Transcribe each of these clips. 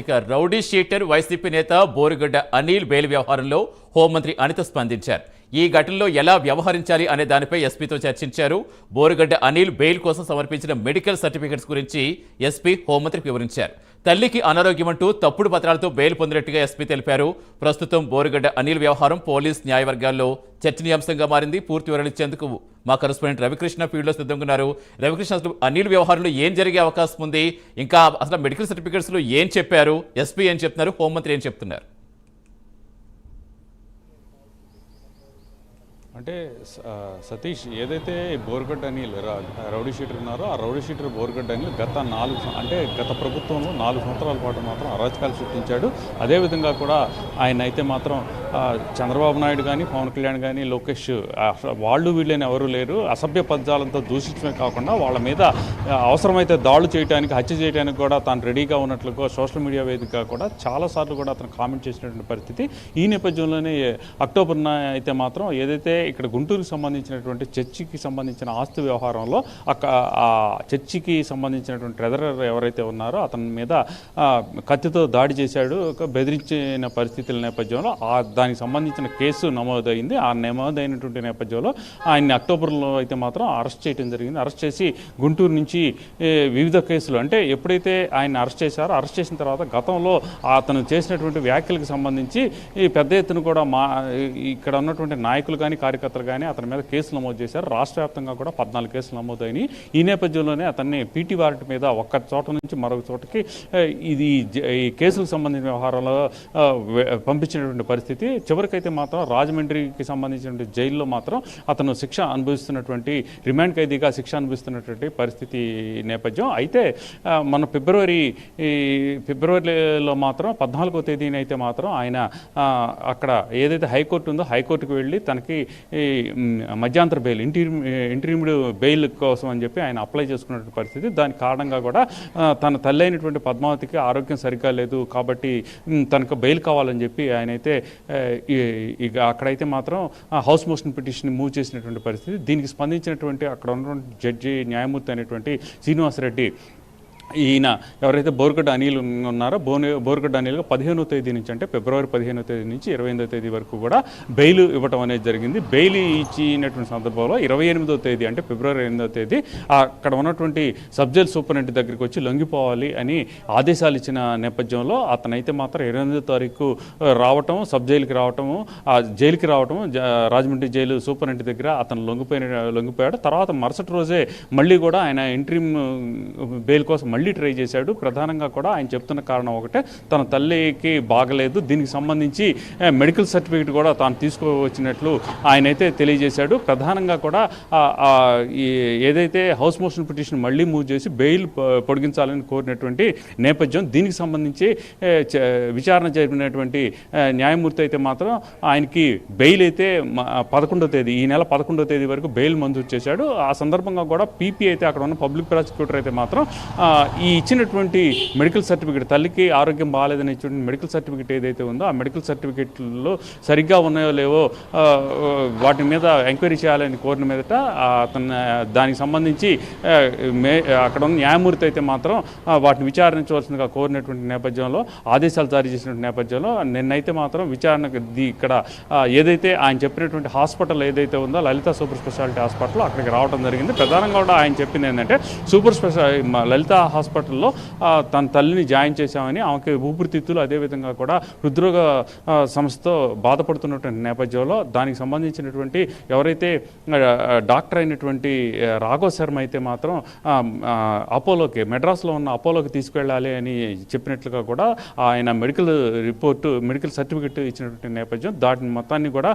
ఇక rowdy sheeter YCP నేత Borugadda Anil bail వ్యవహారంలో హోంమంత్రి అనిత స్పందించారు. ఈ ఘటనలో ఎలా వ్యవహరించాలి అనే దానిపై ఎస్పీతో చర్చించారు. బోరుగడ్డ అనిల్ బెయిల్ కోసం సమర్పించిన మెడికల్ సర్టిఫికెట్స్ గురించి ఎస్పీ హోంమంత్రికి వివరించారు. తల్లికి అనారోగ్యమంటూ తప్పుడు పత్రాలతో బెయిల్ పొందినట్టుగా ఎస్పీ తెలిపారు. ప్రస్తుతం బోరుగడ్డ అనిల్ వ్యవహారం పోలీస్ న్యాయవర్గాల్లో చర్చనీయాంశంగా మారింది. పూర్తి వివరాలు ఇచ్చేందుకు మా కరెస్పాండెంట్ రవికృష్ణ ఫీల్డ్లో సిద్ధంగా ఉన్నారు. రవికృష్ణ, అసలు అనిల్ వ్యవహారంలో ఏం జరిగే అవకాశం ఉంది? ఇంకా అసలు మెడికల్ సర్టిఫికెట్స్లో ఏం చెప్పారు? ఎస్పీ ఏం చెప్తున్నారు? హోంమంత్రి ఏం చెప్తున్నారు? అంటే సతీష్, ఏదైతే బోరుగడ్డ అనిల్ రౌడీ షీటర్ ఉన్నారో ఆ రౌడీ షీటర్ బోరుగడ్డ అనిల్ గత ప్రభుత్వంలో 4 సంవత్సరాల పాటు మాత్రం అరాచకాలు సృష్టించాడు. అదేవిధంగా కూడా ఆయన అయితే మాత్రం చంద్రబాబు నాయుడు కానీ, పవన్ కళ్యాణ్ కానీ, లోకేష్ వాళ్ళు వీళ్ళని ఎవరు లేరు, అసభ్య పద్యాలతో దూషించడమే కాకుండా వాళ్ళ మీద అవసరమైతే దాడులు చేయడానికి, హత్య చేయడానికి కూడా తాను రెడీగా ఉన్నట్లుగా సోషల్ మీడియా వేదికగా కూడా చాలాసార్లు కూడా అతను కామెంట్ చేసినటువంటి పరిస్థితి. ఈ నేపథ్యంలోనే అక్టోబర్న అయితే మాత్రం ఏదైతే ఇక్కడ గుంటూరుకు సంబంధించినటువంటి చర్చికి సంబంధించిన ఆస్తి వ్యవహారంలో ఆ చర్చికి సంబంధించినటువంటి ట్రెజరర్ ఎవరైతే ఉన్నారో అతని మీద కత్తితో దాడి చేశాడు, బెదిరించిన పరిస్థితుల నేపథ్యంలో దానికి సంబంధించిన కేసు నమోదైంది. ఆ నమోదైనటువంటి నేపథ్యంలో ఆయన్ని అక్టోబర్లో అయితే మాత్రం అరెస్ట్ చేయడం జరిగింది. అరెస్ట్ చేసి గుంటూరు నుంచి వివిధ కేసులు, అంటే ఎప్పుడైతే ఆయన అరెస్ట్ చేశారో అరెస్ట్ చేసిన తర్వాత గతంలో అతను చేసినటువంటి వ్యాఖ్యలకు సంబంధించి ఈ పెద్ద ఎత్తున కూడా ఇక్కడ ఉన్నటువంటి నాయకులు కానీ, కార్యకర్తలు కానీ అతని మీద కేసులు నమోదు చేశారు. రాష్ట్ర వ్యాప్తంగా కూడా 14 కేసులు నమోదైనవి. ఈ నేపథ్యంలోనే అతన్ని పీటీ వారెంట్ మీద ఒక్క చోట నుంచి మరొక చోటకి ఈ కేసులకు సంబంధించిన వ్యవహారంలో పంపించినటువంటి పరిస్థితి. చివరికైతే మాత్రం రాజమండ్రికి సంబంధించినటువంటి జైల్లో మాత్రం అతను శిక్ష అనుభవిస్తున్నటువంటి, రిమాండ్ ఖైదీగా శిక్ష అనుభవిస్తున్నటువంటి పరిస్థితి నేపథ్యం. అయితే మన ఫిబ్రవరిలో మాత్రం 14వ తేదీన అయితే మాత్రం ఆయన అక్కడ ఏదైతే హైకోర్టు ఉందో హైకోర్టుకు వెళ్ళి తనకి మధ్యాంతర బెయిల్, ఇంటీరియడ్ బెయిల్ కోసం అని చెప్పి ఆయన అప్లై చేసుకున్నటువంటి పరిస్థితి. దానికి కారణంగా కూడా తన తల్లి అయినటువంటి పద్మావతికి ఆరోగ్యం సరిగ్గా లేదు కాబట్టి తనకు బెయిల్ కావాలని చెప్పి ఆయన అయితే ఇక అక్కడైతే మాత్రం హౌస్ మోషన్ పిటిషన్ మూవ్ చేసినటువంటి పరిస్థితి. దీనికి స్పందించినటువంటి అక్కడ ఉన్నటువంటి జడ్జి న్యాయమూర్తి అయినటువంటి శ్రీనివాసరెడ్డి, ఈయన ఎవరైతే బోరుగడ్డ అనిల్ ఉన్నారో బోరుగడ్డ అనిల్గా 15వ తేదీ నుంచి, అంటే ఫిబ్రవరి 15వ తేదీ నుంచి 28వ తేదీ వరకు కూడా బెయిల్ ఇవ్వటం అనేది జరిగింది. బెయిల్ ఇచ్చినటువంటి సందర్భంలో 28వ తేదీ, అంటే ఫిబ్రవరి 8వ తేదీ అక్కడ ఉన్నటువంటి సబ్ జైల్ సూపరింటెండెంట్ దగ్గరికి వచ్చి లొంగిపోవాలి అని ఆదేశాలు ఇచ్చిన నేపథ్యంలో అతనైతే మాత్రం 28వ తారీఖు రావటం, సబ్ జైలుకి రావటము, జైలుకి రావటము, రాజమండ్రి జైలు సూపరింటెండెంట్ దగ్గర అతను లొంగిపోయాడు. తర్వాత మరుసటి రోజే మళ్ళీ కూడా ఆయన ఇంట్రీమ్ బెయిల్ కోసం మళ్ళీ ట్రై చేశాడు. ప్రధానంగా కూడా ఆయన చెప్తున్న కారణం ఒకటే, తన తల్లికి బాగలేదు, దీనికి సంబంధించి మెడికల్ సర్టిఫికేట్ కూడా తాను తీసుకువచ్చినట్లు ఆయనైతే తెలియజేశాడు. ప్రధానంగా కూడా ఏదైతే హౌస్ మోషన్ పిటిషన్ మళ్ళీ మూవ్ చేసి బెయిల్ పొడిగించాలని కోరినటువంటి నేపథ్యం. దీనికి సంబంధించి విచారణ జరిపినటువంటి న్యాయమూర్తి అయితే మాత్రం ఆయనకి బెయిల్ అయితే 11వ తేదీ, ఈ నెల 11వ తేదీ వరకు బెయిల్ మంజూరు చేశాడు. ఆ సందర్భంగా కూడా పీపీ అయితే అక్కడ ఉన్న పబ్లిక్ ప్రాసిక్యూటర్ అయితే మాత్రం ఈ ఇచ్చినటువంటి మెడికల్ సర్టిఫికేట్, తల్లికి ఆరోగ్యం బాగాలేదని ఇచ్చినటువంటి మెడికల్ సర్టిఫికేట్ ఏదైతే ఉందో ఆ మెడికల్ సర్టిఫికేట్లో సరిగ్గా ఉన్నాయో లేవో వాటి మీద ఎంక్వైరీ చేయాలని కోరిన మీదట అతను దానికి సంబంధించి అక్కడ ఉన్న న్యాయమూర్తి అయితే మాత్రం వాటిని విచారించవలసిందిగా కోరినటువంటి నేపథ్యంలో ఆదేశాలు జారీ చేసినటువంటి నేపథ్యంలో నిన్నైతే మాత్రం విచారణకు ఇక్కడ ఏదైతే ఆయన చెప్పినటువంటి హాస్పిటల్ ఏదైతే ఉందో లలిత సూపర్ స్పెషాలిటీ హాస్పిటల్ అక్కడికి రావడం జరిగింది. ప్రధానంగా కూడా ఆయన చెప్పింది ఏంటంటే, లలిత హాస్పిటల్లో తన తల్లిని జాయిన్ చేశామని, ఆమెకి ఊపిరితిత్తులు అదేవిధంగా కూడా హృద్రోగ సమస్యతో బాధపడుతున్నటువంటి నేపథ్యంలో దానికి సంబంధించినటువంటి ఎవరైతే డాక్టర్ అయినటువంటి రాఘవ శర్మ అయితే మాత్రం అపోలోకి, మెడ్రాస్లో ఉన్న అపోలోకి తీసుకెళ్ళాలి అని చెప్పినట్లుగా కూడా ఆయన మెడికల్ సర్టిఫికెట్ ఇచ్చినటువంటి నేపథ్యం. దాని మొత్తాన్ని కూడా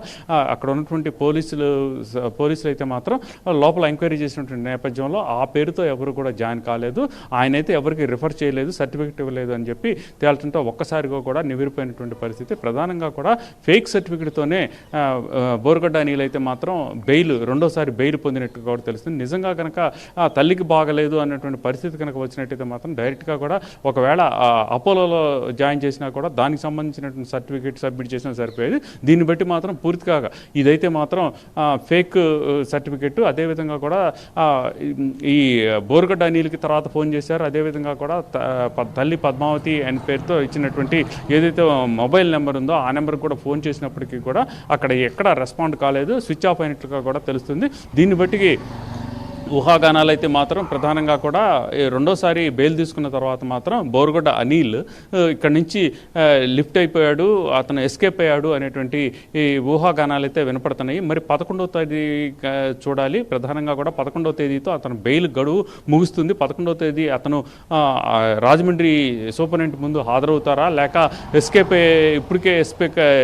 అక్కడ ఉన్నటువంటి పోలీసులు అయితే మాత్రం లోపల ఎంక్వైరీ చేసినటువంటి నేపథ్యంలో ఆ పేరుతో ఎవరు కూడా జాయిన్ కాలేదు, ఆయనైతే ఎవరికి రిఫర్ చేయలేదు, సర్టిఫికెట్ ఇవ్వలేదు అని చెప్పి తేల్చడంతో ఒక్కసారిగా కూడా నివిరిపోయినటువంటి పరిస్థితి. ప్రధానంగా కూడా ఫేక్ సర్టిఫికెట్తోనే బోరుగడ్డ అనిల్ అయితే మాత్రం రెండోసారి బెయిల్ పొందినట్టుగా కూడా తెలుస్తుంది. నిజంగా కనుక తల్లికి బాగలేదు అన్నటువంటి పరిస్థితి కనుక వచ్చినట్టయితే మాత్రం డైరెక్ట్గా కూడా ఒకవేళ అపోలోలో జాయిన్ చేసినా కూడా దానికి సంబంధించినటువంటి సర్టిఫికేట్ సబ్మిట్ చేసినా సరిపోయేది. దీన్ని బట్టి మాత్రం పూర్తిగా ఇదైతే మాత్రం ఫేక్ సర్టిఫికెట్. అదేవిధంగా కూడా ఈ బోరుగడ్డ అనిల్కి తర్వాత ఫోన్ చేశారు, ఇచ్చారు. అదేవిధంగా కూడా తల్లి పద్మావతి అనే పేరుతో ఇచ్చినటువంటి ఏదైతే మొబైల్ నెంబర్ ఉందో ఆ నెంబర్ కూడా ఫోన్ చేసినప్పటికీ కూడా అక్కడ ఎక్కడ రెస్పాండ్ కాలేదు, స్విచ్ ఆఫ్ అయినట్లుగా కూడా తెలుస్తుంది. దీన్ని బట్టి ఊహాగానాలు అయితే మాత్రం ప్రధానంగా కూడా రెండోసారి బెయిల్ తీసుకున్న తర్వాత మాత్రం బోరుగడ్డ అనిల్ ఇక్కడి నుంచి లిఫ్ట్ అయిపోయాడు, అతను ఎస్కేప్ అయ్యాడు అనేటువంటి ఈ ఊహాగానాలు అయితే వినపడుతున్నాయి. మరి 11వ తేదీ చూడాలి. ప్రధానంగా కూడా 11వ తేదీతో అతను బెయిల్ గడువు ముగుస్తుంది. 11వ తేదీ అతను రాజమండ్రి సూపరింటెండెంట్ ముందు హాజరవుతారా, లేక ఇప్పటికే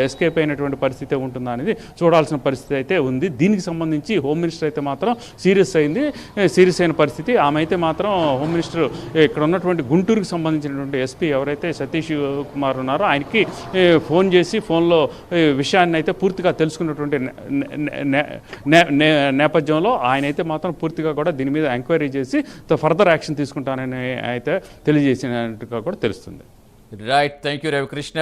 ఎస్కేప్ అయినటువంటి పరిస్థితి ఉంటుందా అనేది చూడాల్సిన పరిస్థితి అయితే ఉంది. దీనికి సంబంధించి హోమ్ మినిస్టర్ అయితే మాత్రం సీరియస్ అయిన పరిస్థితి. ఆమె అయితే మాత్రం హోమ్ మినిస్టర్ ఇక్కడ ఉన్నటువంటి గుంటూరుకు సంబంధించినటువంటి ఎస్పీ ఎవరైతే సతీష్ కుమార్ ఉన్నారో ఆయనకి ఫోన్ చేసి ఫోన్లో విషయాన్ని అయితే పూర్తిగా తెలుసుకున్నటువంటి నేపథ్యంలో ఆయన అయితే మాత్రం పూర్తిగా కూడా దీని మీద ఎంక్వైరీ చేసి ఫర్దర్ యాక్షన్ తీసుకుంటానని అయితే తెలియజేసినట్టుగా కూడా తెలుస్తుంది. Right, thank you Ravikrishna.